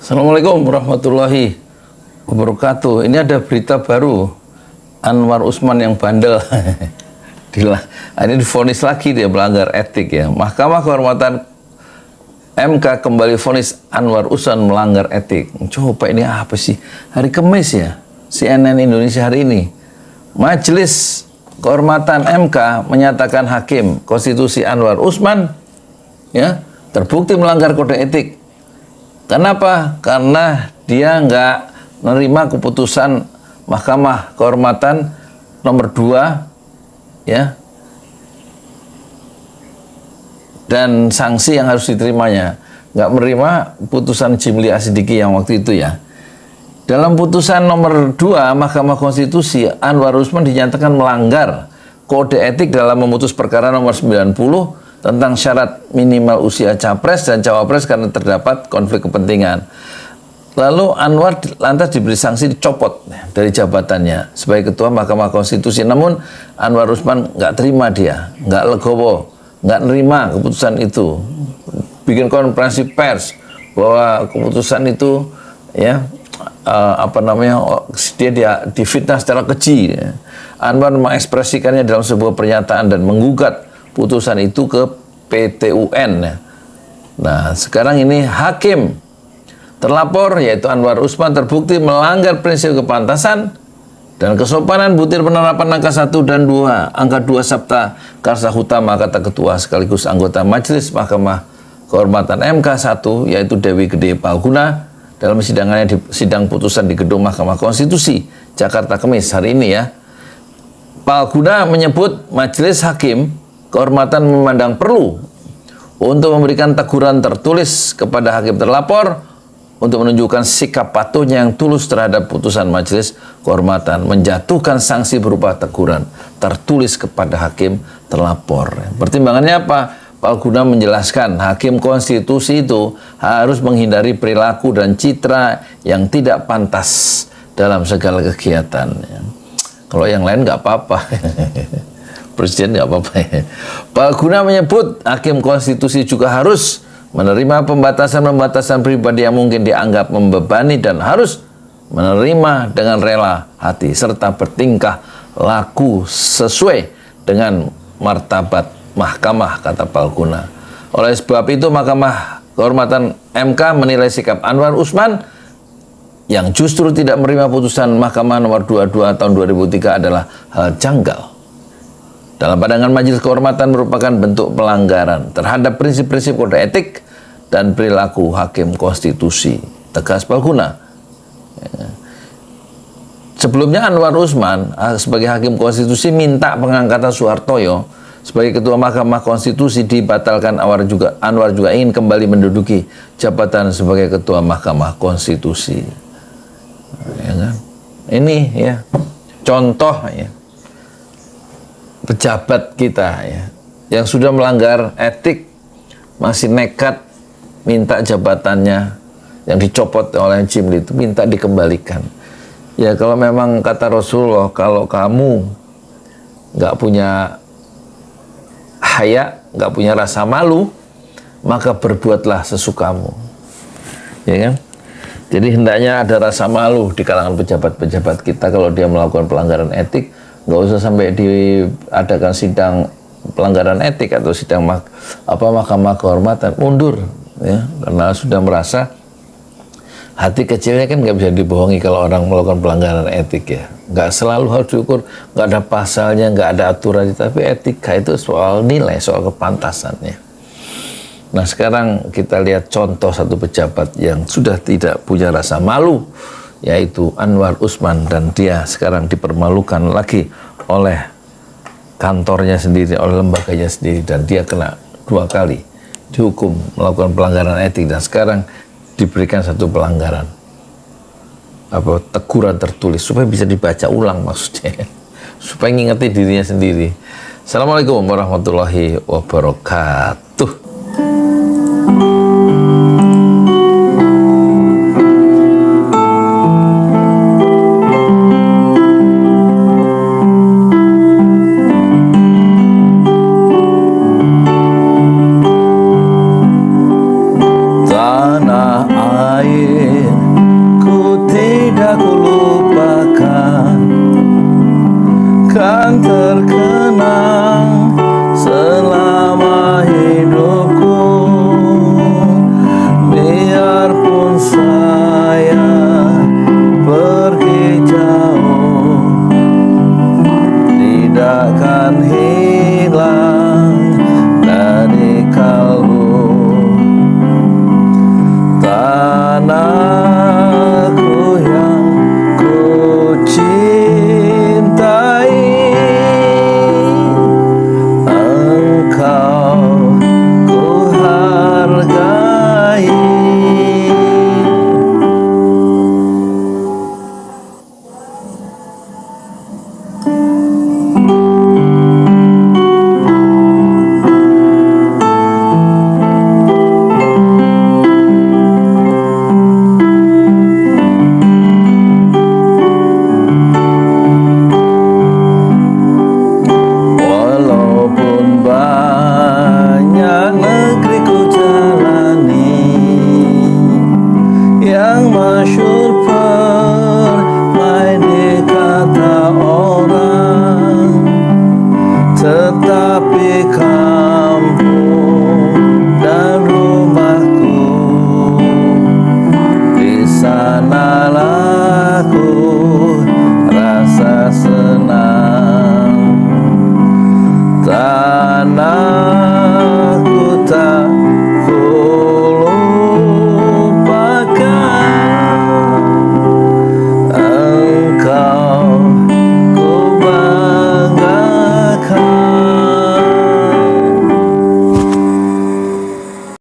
Assalamualaikum warahmatullahi wabarakatuh. Ini ada berita baru, Anwar Usman yang bandel. Ini divonis lagi, dia melanggar etik ya. Mahkamah Kehormatan MK kembali vonis Anwar Usman melanggar etik. Coba ini apa sih? Hari Kamis ya, CNN Indonesia hari ini. Majelis Kehormatan MK menyatakan Hakim Konstitusi Anwar Usman ya terbukti melanggar kode etik. Kenapa? Karena dia nggak menerima keputusan Mahkamah Kehormatan nomor 2 ya, dan sanksi yang harus diterimanya. Nggak menerima putusan Jimli Asidiki yang waktu itu ya. Dalam putusan nomor 2 Mahkamah Konstitusi, Anwar Usman dinyatakan melanggar kode etik dalam memutus perkara nomor 90 tentang syarat minimal usia capres dan cawapres karena terdapat konflik kepentingan. Lalu Anwar lantas diberi sanksi dicopot dari jabatannya sebagai Ketua Mahkamah Konstitusi. Namun Anwar Usman nggak terima, dia nggak legowo, nggak nerima keputusan itu. Bikin konferensi pers bahwa keputusan itu ya dia difitnah secara keji. Anwar mengekspresikannya dalam sebuah pernyataan dan menggugat putusan itu ke PT UN. Nah, sekarang ini hakim terlapor yaitu Anwar Usman terbukti melanggar prinsip kepantasan dan kesopanan butir penerapan angka 1 dan 2, angka 2 Sabta Karsa Hutama, kata ketua sekaligus anggota Majelis Mahkamah Kehormatan MK 1 yaitu Dewi Gede Palguna dalam sidangannya di sidang putusan di Gedung Mahkamah Konstitusi Jakarta Kamis hari ini ya. Palguna menyebut Majelis Hakim Kehormatan memandang perlu untuk memberikan teguran tertulis kepada hakim terlapor untuk menunjukkan sikap patuhnya yang tulus terhadap putusan Majelis Kehormatan, menjatuhkan sanksi berupa teguran tertulis kepada hakim terlapor. Pertimbangannya apa? Palguna menjelaskan hakim konstitusi itu harus menghindari perilaku dan citra yang tidak pantas dalam segala kegiatan. Kalau yang lain nggak apa-apa. Presiden nggak apa-apa ya. Palguna menyebut hakim konstitusi juga harus menerima pembatasan-pembatasan pribadi yang mungkin dianggap membebani dan harus menerima dengan rela hati serta bertingkah laku sesuai dengan martabat mahkamah, kata Palguna. Oleh sebab itu Mahkamah Kehormatan MK menilai sikap Anwar Usman yang justru tidak menerima putusan Mahkamah nomor 22 tahun 2003 adalah hal janggal. Dalam pandangan Majelis Kehormatan merupakan bentuk pelanggaran terhadap prinsip-prinsip kode etik dan perilaku hakim konstitusi, tegas Palguna. Sebelumnya Anwar Usman sebagai hakim konstitusi minta pengangkatan Soehartoyo sebagai Ketua Mahkamah Konstitusi dibatalkan. Anwar juga ingin kembali menduduki jabatan sebagai Ketua Mahkamah Konstitusi. Ya kan? Ini ya contoh ya pejabat kita ya yang sudah melanggar etik masih nekat minta jabatannya yang dicopot oleh Jimli itu minta dikembalikan. Ya kalau memang kata Rasulullah, kalau kamu nggak punya haya, nggak punya rasa malu, maka berbuatlah sesukamu, ya kan? Jadi hendaknya ada rasa malu di kalangan pejabat-pejabat kita kalau dia melakukan pelanggaran etik. Nggak usah sampai diadakan sidang pelanggaran etik atau sidang Mahkamah Kehormatan, mundur ya, karena sudah merasa hati kecilnya kan nggak bisa dibohongi kalau orang melakukan pelanggaran etik ya. Nggak selalu harus diukur, nggak ada pasalnya, nggak ada aturan, tapi etika itu soal nilai, soal kepantasannya. Nah sekarang kita lihat contoh satu pejabat yang sudah tidak punya rasa malu, yaitu Anwar Usman, dan dia sekarang dipermalukan lagi oleh kantornya sendiri, oleh lembaganya sendiri, dan dia kena 2 kali dihukum melakukan pelanggaran etik dan sekarang diberikan satu pelanggaran teguran tertulis supaya bisa dibaca ulang, maksudnya supaya ngingetin dirinya sendiri. Assalamualaikum warahmatullahi wabarakatuh. Tanah air yang masyhur.